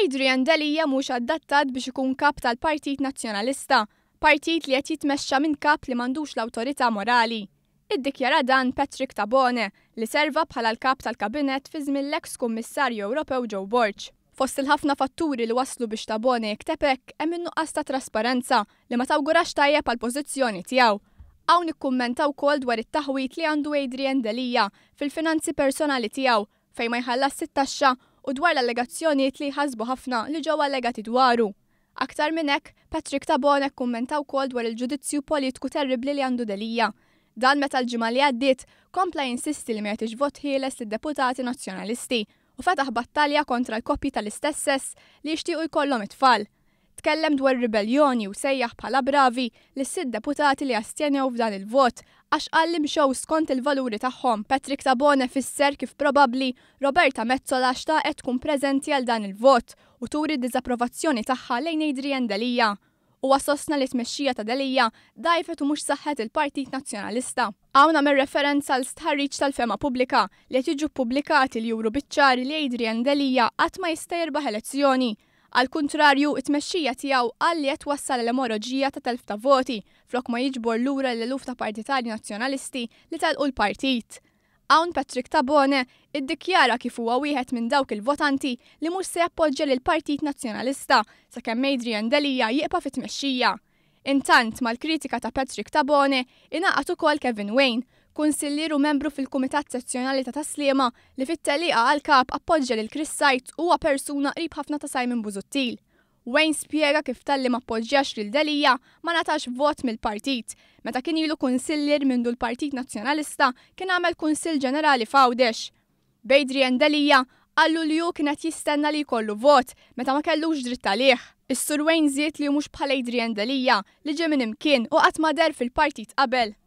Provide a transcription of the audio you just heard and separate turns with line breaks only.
Adrian Delija mhux adattat biex ikun kap tal-Partit Nazzjonalista, partit li qed jitmexxa minn kap li m'għandux l-awtorità morali. Iddikjara dan Patrick Tabone li serva bħala l-kap tal-Kabinett fi żmien l-eks Kummissarju Ewropew Joe Borg. Fost il-ħafna fatturi li waslu biex Tabone jikteb hekk hemm in-nuqqas ta' trasparenza li ma tawgurax tajjeb għall-pożizzjoni tiegħu. Hawn ikkummenta wkoll dwar it-taħwit li għandu Adrian Delija fil-finanzi personali tiegħu fejn ma jħallas it-taxxa u dwar l-allegazzjonijiet li jħasbu ħafna li ġew allegati dwaru. Aktar minn hekk, Patrick Tabone kkummenta wkoll dwar il-ġudizzju politiku terribbli li għandu Delija. Dan meta l-ġimgħa li għaddiet kompla jinsisti li ma jagħtix vot ħieles lid-deputati nazzjonalisti u fetaħ battalja kontra l-koppji tal-istess sess li jixtiequ jkollhom it-tfal. Tkellem dwar ribeljoni u sejjaħ bħala bravi li s-sitt deputati li astjenew f'dan il-vot għax qal li mxew skont il-valuri tagħhom. Patrick Tabone fisser kif probabbli Roberta Metsola xtaqet tkun preżenti għal dan il-vot u turi d-diżapprovazzjoni tagħha lejn Adrian Delija. Huwa sostna li tmexxija ta' Delija dajfet u mhux saħħet il-Partit Nazzjonalista. Hawn nagħmel referenza għal stħarriġ tal-fema pubblika li qed jiġu ppubblikati li juru biċ-ċari li Adrian Delija qatt ma jista' jirbaħ elezzjoni. Al kontrarju, it-tmexxija tiegħu qal li qed wassal l-emorroġija ta' telf ta' voti flok ma jiġbor lura l-eluf ta' partitarji nazzjonalisti li telqu l-partit. Hawn Patrick Tabone iddikjara kif huwa wieħed minn dawk il-votanti li mhux se jappoġġja lill-Partit Nazzjonalista sakemm Adrian Delija jieqa' fit-tmexxija. Intant mal-kritika ta' Patrick Tabone ingħaqad ukoll Kevin Wayne, kunsillier u membru fil-Kumitat Sezzjonali ta' Taslima li fit-telieqa għall-kap appoġġja lil Chris Sajt huwa persuna qrib ħafna ta' Simon Busuttil. Wayne spjega kif talli ma appoġġjax lil Delija ma natax vot mill-partit. Meta kien ilu kunsillier mindu l-Partit Nazzjonalista kien għamel Kunsill Ġenerali f'Għawdex. B'Adrian Delija qallu li hu kien qed jistenna li jkollu vot meta ma kellux dritt għalih. Is-Sur Wayne żied li hu mhux bħal Adrian Delija li ġie minn imkien u qatt ma der fil-partit qabel.